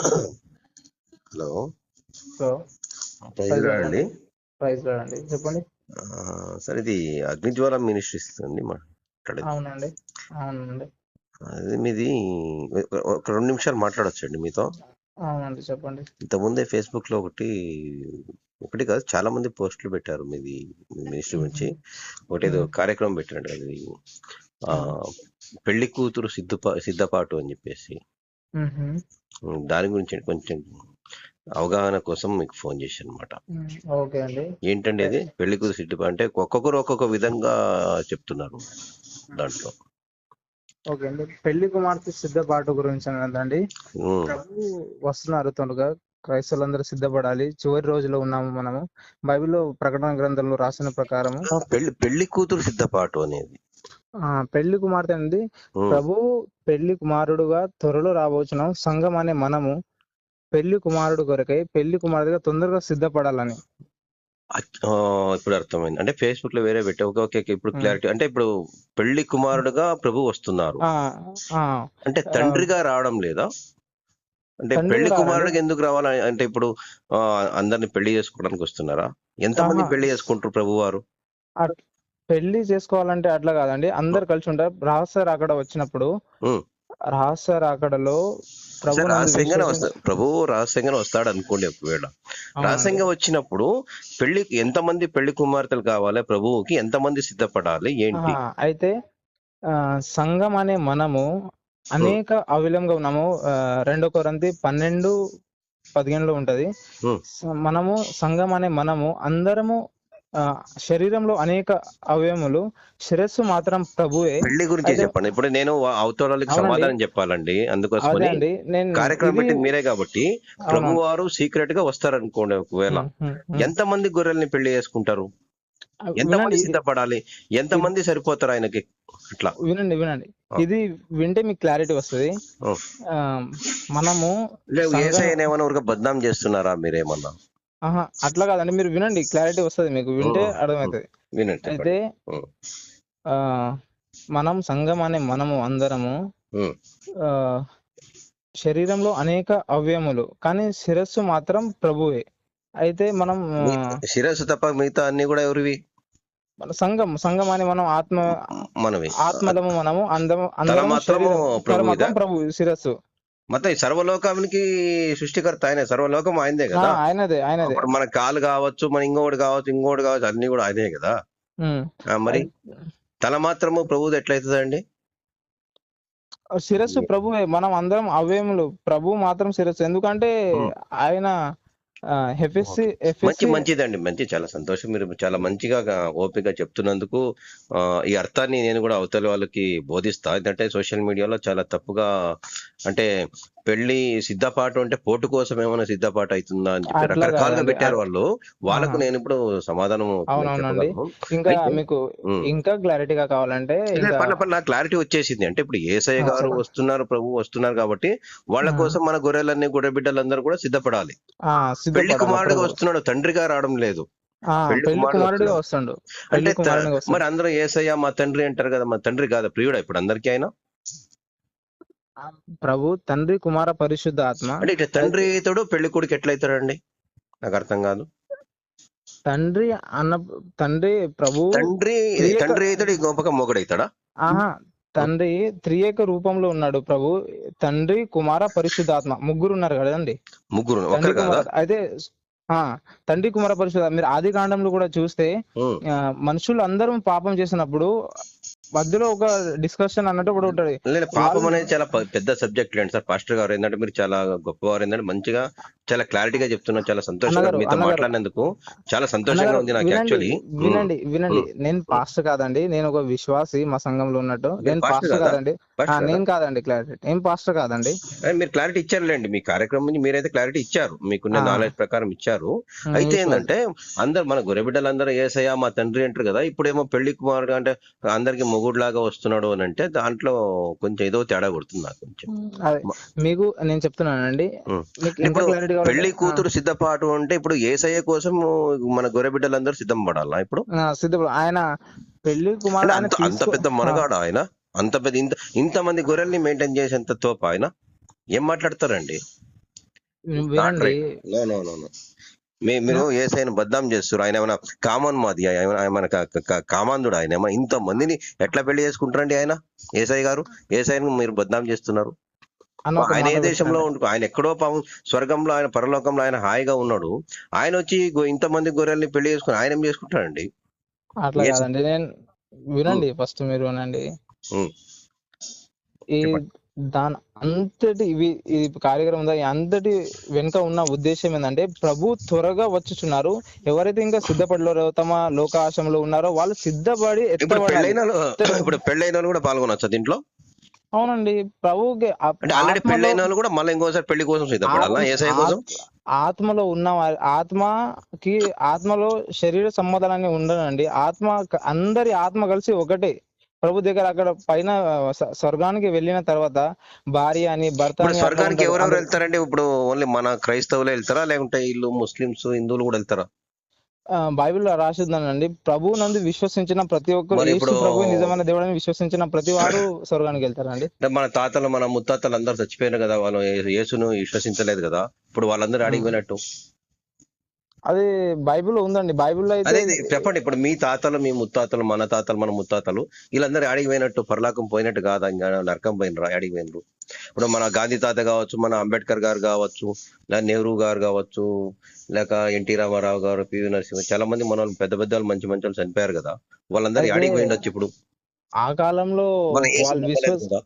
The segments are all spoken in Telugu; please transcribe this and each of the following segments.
Hello. So praise praise lord రాడండి. అండి. ప్రైజ్ లార్డ్ అండి. చెప్పండి. సార్ ఇది అగ్నిజ్వాల మినిస్ట్రీస్ అండి మాట్లాడేది. అవునండి. అవునండి. అది మీది ఒక 2 నిమిషాలు మాట్లాడొచ్చండి మీతో. అవునండి. చెప్పండి. ఇంతకుముందే ఫేస్బుక్ లో ఒకటి కాదు చాలా మంది పోస్టులు పెట్టారు మీది మినిస్ట్రీ గురించి. ఒకటేదో కార్యక్రమం పెట్టారండి అది ఆ, పెళ్లి కూతురు సిద్ధపాటు అని చెప్పేసి. దాని గురించి కొంచెం అవగాహన కోసం మీకు ఫోన్ చేశాను అనమాట. ఓకే అండి. ఏంటండి అది పెళ్లి కూతురు సిద్ధపాటు అంటే ఒక్కొక్కరు ఒక్కొక్క విధంగా చెప్తున్నారు దాంట్లో. ఓకే అండి. పెళ్లి కుమార్తె సిద్ధపాటు గురించి అన్నదండి. ఉమ్, ప్రభు వస్తున్నారు త్వరగా. క్రైస్తవులందరూ సిద్ధపడాలి. చివరి రోజులో ఉన్నాము మనము. బైబిల్లో ప్రకటన గ్రంథంలో రాసిన ప్రకారము పెళ్లి కూతురు సిద్ధపాటు అనేది. పెళ్లి కుమార్తె అండి. ప్రభు పెళ్లి కుమారుడుగా త్వరలో రాబోచున్నాం. సంఘం అనే మనము పెళ్లి కుమారుడు కొరకై పెళ్లి కుమార్తెగా తొందరగా సిద్ధపడాలని. ఇప్పుడు అర్థమైంది. అంటే ఫేస్బుక్ లో వేరే పెట్టా. ఓకే ఓకే, ఇప్పుడు క్లారిటీ. అంటే ఇప్పుడు పెళ్లి కుమారుడుగా ప్రభు వస్తున్నారు ఆ, ఆ, అంటే తండ్రిగా రావడం లేదా? అంటే తండ్రి పెళ్లి రారండి. కుమారుడికి ఎందుకు రావాలా? అంటే ఇప్పుడు అందరిని పెళ్లి చేసుకోవడానికి వస్తున్నారా? ఎంతమంది పెళ్లి చేసుకుంటారు ప్రభు వారు? పెళ్లి చేసుకోవాలంటే అట్లా కాదండి. అందరు కలిసి ఉంటారు. రహస్య రాకడ వచ్చినప్పుడు రహస్య రాకడలో ప్రభు ప్రభువు రహస్యంగానే వస్తాడు అనుకోండి. ఒకవేళ రహస్యంగా వచ్చినప్పుడు ఎంతమంది పెళ్లి కుమార్తెలు కావాలి ప్రభువుకి? ఎంతమంది సిద్ధపడాలి ఏంటి? అయితే సంఘం అనే మనము అనేక అవిలంగా ఉన్నాము. 2 కొరింథీ 12:15 ఉంటది. మనము సంఘం అనే మనము అందరము శరీరంలో అనేక అవయములు, శిరస్సు మాత్రం ప్రభువే. పెళ్లి గురించి చెప్పండి. ఇప్పుడు నేను అవతలకి సమాధానం చెప్పాలండి. అందుకోసమని కార్యక్రమం పెట్టింది మీరే కాబట్టి ప్రభు వారు సీక్రెట్ గా వస్తారనుకోండి. ఒకవేళ ఎంతమంది గొర్రెల్ని పెళ్లి చేసుకుంటారు? ఎంతమంది సిద్ధపడాలి? ఎంతమంది సరిపోతారు ఆయనకి? అట్లా వినండి. ఇది వింటే మీకు క్లారిటీ వస్తుంది. మనము ఏమైనా ఊరికే బద్నాం చేస్తున్నారా మీరేమన్నా? అట్లా కాదండి. మీరు వినండి, క్లారిటీ వస్తుంది మీకు. వింటే అర్థమవుతుంది. వినండి. అయితే మనం సంఘం అనే మనము అందరము శరీరంలో అనేక అవయములు, కానీ శిరస్సు మాత్రం ప్రభువే. అయితే మనం శిరస్సు తప్ప మిగతా అన్ని కూడా ఎవరివి? సంఘం అని మనం ఆత్మలము, మనము అందరం ప్రభు శిరస్సు. మొత్తం సర్వలోకానికి సృష్టికర్త ఆయన. సర్వలోకం ఆయనదే కదా. ఆయనదే. మన కాలు కావచ్చు, మన ఇంకోటి కావచ్చు అన్ని కూడా ఆయనే కదా. మరి తల మాత్రము ప్రభుది ఎట్లయితుందండి? శిరస్సు ప్రభువే. మనం అందరం అవయములు, ప్రభు మాత్రం శిరస్సు. ఎందుకంటే ఆయన మంచిదండి. చాలా సంతోషం. మీరు చాలా మంచిగా ఓపిక చెప్తున్నందుకు. ఈ అర్థాన్ని నేను కూడా అవతల వాళ్ళకి బోధిస్తా. ఎందుకంటే సోషల్ మీడియాలో చాలా తప్పుగా, అంటే పెళ్లి సిద్ధపాటు అంటే పోటు కోసం ఏమైనా సిద్ధపాటు అవుతుందా అని చెప్పి రకరకాలుగా పెట్టారు వాళ్ళు. వాళ్ళకు నేను ఇప్పుడు సమాధానం చెప్పగలను. ఇంకా మీకు ఇంకా క్లారిటీగా కావాలంటే నాకు క్లారిటీ వచ్చేసింది. అంటే ఇప్పుడు యేసయ్య గారు వస్తున్నారు, ప్రభు వస్తున్నారు కాబట్టి వాళ్ళ కోసం మన గొర్రెలన్నీ గొర్రె బిడ్డలందరూ కూడా సిద్ధపడాలి. పెళ్లి కుమారుడుగా వస్తున్నాడు, తండ్రిగా రావడం లేదు. పెళ్లి కుమారుడుగా వస్తాడు. అంటే మరి అందరూ యేసయ్య మా తండ్రి అంటారు కదా. మా తండ్రి కాదా ప్రియుడా ఇప్పుడు అందరికీ ఆయన? ప్రభు తండ్రి, కుమార, పరిశుద్ధ ఆత్మ. అంటే ఇట్లా తండ్రి అవుతాడు, పెళ్లి కొడుకు ఎట్లయితాడండి? నాకు అర్థం కాదు. తండ్రి ప్రభు తండ్రి అవుతాడు, గొప్పగా మొగుడైతాడా? తండ్రి త్రియేక రూపంలో ఉన్నాడు ప్రభు. తండ్రి, కుమార, పరిశుద్ధాత్మ ముగ్గురు ఉన్నారు కదండి. ముగ్గురు అయితే తండ్రి, కుమార, పరిశుద్ధ. మీరు ఆది కాండంలో కూడా చూస్తే మనుషులు అందరం పాపం చేసినప్పుడు మధ్యలో ఒక డిస్కషన్ అన్నట్టు కూడా ఉంటుంది. పాపం అనేది చాలా పెద్ద సబ్జెక్ట్ లేండి సార్. పాస్టర్ గారు ఏంటంటే మీరు చాలా గొప్పవారు, ఏంటంటే మంచిగా చాలా క్లారిటీగా చెప్తున్నారు. చాలా సంతోషంగా మీతో మాట్లాడినందుకు చాలా సంతోషంగా ఉంది నాకు. యాక్చువల్లీ వినండి. నేను పాస్టర్ కాదండి, నేను ఒక విశ్వాసి. మా సంఘంలో ఉన్నట్టు నేను పాస్టర్ కాదండి. నేను కాదండి క్లారిటీ. ఏం పాస్టర్ కాదండి. మీరు క్లారిటీ ఇచ్చారులేండి. మీ కార్యక్రమం నుంచి మీరైతే క్లారిటీ ఇచ్చారు, మీకున్న నాలెడ్జ్ ప్రకారం ఇచ్చారు. అయితే ఏంటంటే అందరు మన గొర్రెబిడ్డలందరూ యేసయ్య మా తండ్రి అంటారు కదా. ఇప్పుడేమో పెళ్లి కుమారుడు అంటే అందరికి మొగుడులాగా వస్తున్నాడు అని అంటే దాంట్లో కొంచెం ఏదో తేడా కొడుతుంది నాకు. కొంచెం మీకు నేను చెప్తున్నానండి. పెళ్లి కూతురు సిద్ధపాటు అంటే ఇప్పుడు యేసయ్య కోసం మన గొర్రెబిడ్డలందరూ సిద్ధం పడాలా? ఇప్పుడు ఆయన పెళ్లి కుమారుడు అంత పెద్ద మనగాడు ఆయన. అంత పెద్ద ఇంతమంది గొర్రెల్ని మెయింటైన్ చేసేంత తోపు ఆయన. ఏం మాట్లాడతారండి? వినండి. నో నో నో నో మీరు ఏసైనా బద్నాం చేస్తారు. ఆయన ఏమైనా కామన్మాది, ఆయన కామాంధుడు, ఆయన ఏమైనా ఇంత మందిని ఎట్లా పెళ్లి చేసుకుంటారండి ఆయన? ఏసై గారు, ఏసైని మీరు బద్నాం చేస్తున్నారు. అన్న ఒక ఆయన మాట ఏ దేశంలో వినండి. ఉండు, ఆయన ఎక్కడో పాపం స్వర్గంలో, ఆయన పరలోకంలో ఆయన హాయిగా ఉన్నాడు. ఆయన వచ్చి ఇంతమంది గొర్రెల్ని పెళ్లి చేసుకుని ఆయన ఏం చేసుకుంటాడండి? అట్లా ఏసు కాదండి. నేను ఉమ్, వినండి, ఫస్ట్ మీరు వినండి. ఉమ్, ఈ చెప్పండి. దాని అంతటి ఈ కార్యక్రమం ఉందా, ఈ అంతటి వెనుక ఉన్న ఉద్దేశం ఏంటంటే ప్రభు త్వరగా వచ్చుచున్నారు. ఎవరైతే ఇంకా సిద్ధపడలేరో, తమ లోకాశంలో ఉన్నారో వాళ్ళు సిద్ధపడి ఇప్పుడు ఎత్తబడాలి. పెళ్ళైన ఇప్పుడు పెళ్ళైన వాళ్ళు కూడా పాల్గొనొచ్చా దీంట్లో? అవునండి. ప్రభువుకి అంటే ఆల్రెడీ ఆత్మలో పెళ్ళైన వాళ్ళు కూడా మళ్ళీ ఇంకోసారి పెళ్లి కోసం సిద్ధపడాలా ఆత్మ ఏసఐ కోసం? ఆత్మలో ఉన్న ఆత్మకి ఆత్మలో శరీర సంబంధాలని ఉండదండి. అందరి ఆత్మ కలిసి ఒకటే. ప్రభు దగ్గర అక్కడ పైన స్వర్గానికి వెళ్ళిన తర్వాత భార్య అని భర్త ఇప్పుడు అని అట్లా స్వర్గానికి ఉంటారు. ఎవరెవరు వెళ్తారండి? ఇప్పుడు ఓన్లీ మన క్రైస్తవులే వెళ్తారా, లేకుంటే వీళ్ళు ముస్లిమ్స్, హిందువులు కూడా వెళ్తారా? బైబిల్లో రాసిద్దానండి, ప్రభు నందు విశ్వసించిన ప్రతి ఒక్కరు, మరి యేసు ఇప్పుడు ప్రభు నిజమైన దేవుడని విశ్వసించిన ప్రతి వారు స్వర్గానికి వెళ్తారండి. అంటే మన తాతలు, మన ముత్తాతలు అందరు చచ్చిపోయారు కదా, వాళ్ళు యేసును విశ్వసించలేదు కదా, ఇప్పుడు వాళ్ళందరూ ఉమ్. అడిగిపోయినట్టు. అది బైబిల్లో ఉందండి. బైబిల్లో అయితే అదే చెప్పండి. ఇప్పుడు మీ తాతలు, మీ ముత్తాతలు, మన తాతలు, మన ముత్తాతలు వీళ్ళందరూ అడిగిపోయినట్టు, పరలోకం పోయినట్టు కాదా? ఇంకా నరకం పోయినరా? అడిగిపోయినరు. ఇప్పుడు మన గాంధీ తాత కావచ్చు, మన అంబేద్కర్ గారు కావచ్చు, లేదా నెహ్రూ గారు కావచ్చు, లేక ఎన్టీ రామారావు గారు, పివి నరసింహ, చాలా మంది మన వాళ్ళు పెద్ద పెద్ద వాళ్ళు, మంచి మంచి వాళ్ళు చనిపోయారు కదా, వాళ్ళందరూ అయితే అడిగిపోయిండొచ్చు. ఇప్పుడు ఆ కాలంలో మన యేసు వాళ్ళు నమ్మలేదు కదా.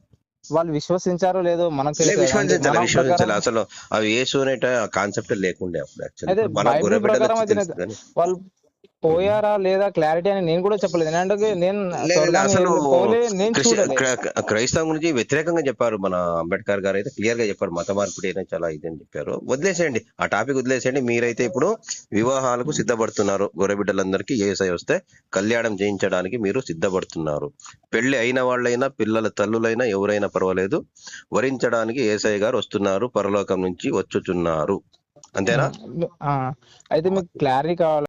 వాళ్ళు విశ్వసించారో లేదో మనకు తెలియదు కదా. అంటే విశ్వసించాలి, మన ప్రకారం విశ్వసించాలి. అసలు అవి యేసు అనేట కాన్సెప్ట్ లేకుండే అప్పుడు. యాక్చువల్లీ అయితే ఇప్పుడు మన బైబిల్ గొర్రె బిడ్డలు ప్రకారం వచ్చి అయితే తెలుసు కానీ. వాళ్ళు పోయారా లేదా క్లారిటీ అని నేను కూడా చెప్పలేదు. ఎందుకంటే నేను లేదు స్వర్గాన్ని అసలు పోలే, నేను చూడలే. క్రైస్తవం గురించి వ్యతిరేకంగా చెప్పారు. మన అంబేద్కర్ గారు అయితే క్లియర్ గా చెప్పారు, మత మార్పిడి అయినా చాలా ఇది అని చెప్పారు. వదిలేసేయండి ఆ టాపిక్, వదిలేసేయండి. మీరైతే ఇప్పుడు వివాహాలకు సిద్ధపడుతున్నారు. గొర్రెబిడ్డలందరికీ యేసయ్య వస్తే కళ్యాణం చేయించడానికి మీరు సిద్ధపడుతున్నారు. పెళ్లి అయిన వాళ్ళైనా, పిల్లల తల్లులైనా, ఎవరైనా పర్వాలేదు, వరించడానికి యేసయ్య గారు వస్తున్నారు, పరలోకం నుంచి వచ్చుచున్నారు. అంతేనా? ఆ, అయితే మీకు క్లారిటీ కావాలి.